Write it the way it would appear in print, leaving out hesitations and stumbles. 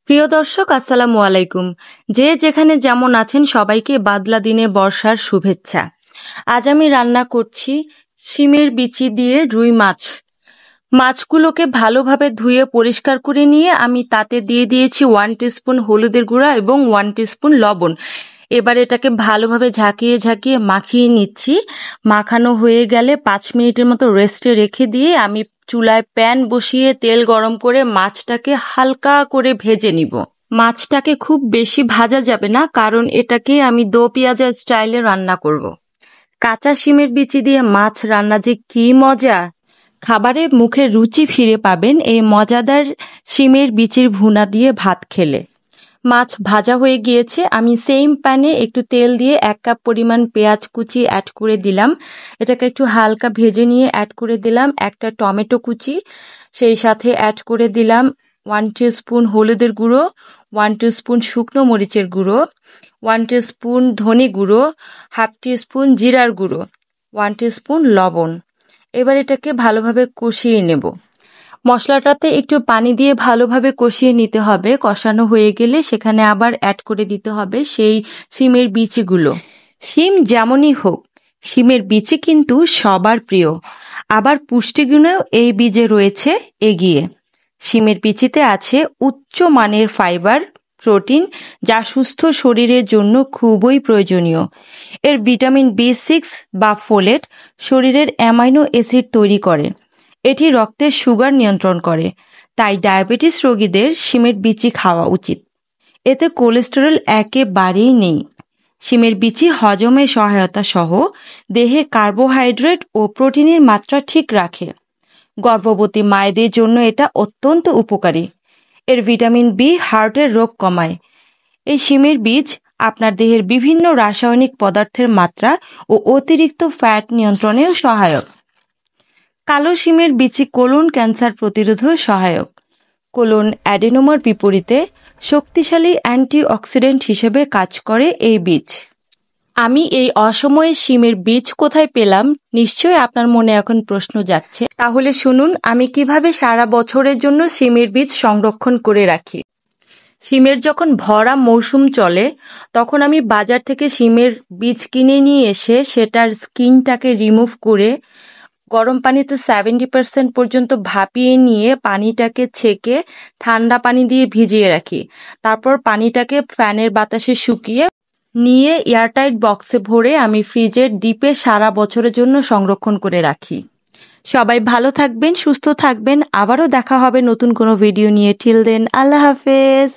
প্রিয় দর্শক, আসসালামু আলাইকুম। যে যেখানে যেমন আছেন সবাইকে বাদলা দিনে বর্ষার শুভেচ্ছা। আজ আমি রান্না করছি শিমের বিচি দিয়ে রুই মাছ। মাছগুলোকে ভালোভাবে ধুয়ে পরিষ্কার করে নিয়ে আমি তাতে দিয়ে দিয়েছি 1 টিস্পুন হলুদের গুঁড়া এবং 1 টিস্পুন লবণ। এবার এটাকে ভালোভাবে ঝাঁকিয়ে ঝাঁকিয়ে মাখিয়ে নিচ্ছি। মাখানো হয়ে গেলে 5 মিনিটের মতো রেস্টে রেখে দিয়ে আমি চুলায় প্যান বসিয়ে তেল গরম করে মাছটাকে হালকা করে ভেজে নিব। মাছটাকে খুব বেশি ভাজা যাবে না, কারণ এটাকে আমি দো পেঁয়াজা স্টাইলে রান্না করব। কাঁচা শিমের বিচি দিয়ে মাছ রান্না যে কি মজা! খাবারে মুখে রুচি ফিরে পাবেন এই মজাদার শিমের বিচির ভুনা দিয়ে ভাত খেলে। মাছ ভাজা হয়ে গিয়েছে। আমি সেম প্যানে একটু তেল দিয়ে 1 কাপ পরিমাণ পেঁয়াজ কুচি অ্যাড করে দিলাম। এটাকে একটু হালকা ভেজে নিয়ে অ্যাড করে দিলাম একটা টমেটো কুচি। সেই সাথে অ্যাড করে দিলাম 1 টিস্পুন হলুদের গুঁড়ো, 1 টিস্পুন শুকনো মরিচের গুঁড়ো, 1 টিস্পুন ধনে গুঁড়ো, হাফ টিস্পুন জিরার গুঁড়ো, 1 টিস্পুন লবণ। এবার এটাকে ভালোভাবে কষিয়ে নেব। মশলাটাতে একটু পানি দিয়ে ভালোভাবে কষিয়ে নিতে হবে। কষানো হয়ে গেলে সেখানে আবার অ্যাড করে দিতে হবে সেই শিমের বিচিগুলো। শিম যেমনই হোক, শিমের বিচি কিন্তু সবার প্রিয়। আবার পুষ্টিগুণেও এই বীজে রয়েছে এগিয়ে। শিমের বিচিতে আছে উচ্চ মানের ফাইবার, প্রোটিন, যা সুস্থ শরীরের জন্য খুবই প্রয়োজনীয়। এর ভিটামিন B6 বা ফোলেট শরীরের অ্যামাইনো অ্যাসিড তৈরি করে। এটি রক্তের সুগার নিয়ন্ত্রণ করে, তাই ডায়াবেটিস রোগীদের শিমের বিচি খাওয়া উচিত। এতে কোলেস্টেরল একেবারেই নেই। শিমের বিচি হজমে সহায়তা সহ দেহে কার্বোহাইড্রেট ও প্রোটিনের মাত্রা ঠিক রাখে। গর্ভবতী মায়েদের জন্য এটা অত্যন্ত উপকারী। এর ভিটামিন বি হার্টের রোগ কমায়। এই শিমের বীজ আপনার দেহের বিভিন্ন রাসায়নিক পদার্থের মাত্রা ও অতিরিক্ত ফ্যাট নিয়ন্ত্রণেও সহায়ক। কালো শিমের বিচি কোলন ক্যান্সার প্রতিরোধেও সহায়ক। কোলন অ্যাডেনোমার বিপরীতে শক্তিশালী অ্যান্টিঅক্সিডেন্ট হিসেবে কাজ করে এই বীজ। আমি এই অসময়ে শিমের বীজ কোথায় পেলাম, নিশ্চয়ই আপনার মনে এখন প্রশ্ন যাচ্ছে। তাহলে শুনুন আমি কিভাবে সারা বছরের জন্য শিমের বীজ সংরক্ষণ করে রাখি। শিমের যখন ভরা মৌসুম চলে তখন আমি বাজার থেকে শিমের বীজ কিনে নিয়ে এসে সেটার স্কিনটাকে রিমুভ করে গরম পানিতে 70% পর্যন্ত ভাপিয়ে নিয়ে পানিটাকে ছেঁকে ঠান্ডা পানি দিয়ে ভিজিয়ে রাখি। তারপর পানিটাকে ফ্যানের বাতাসে শুকিয়ে নিয়ে এয়ারটাইট বক্সে ভরে আমি ফ্রিজের ডিপে সারা বছরের জন্য সংরক্ষণ করে রাখি। সবাই ভালো থাকবেন, সুস্থ থাকবেন। আবারও দেখা হবে নতুন কোনো ভিডিও নিয়ে। টিল দেন, আল্লাহ হাফেজ।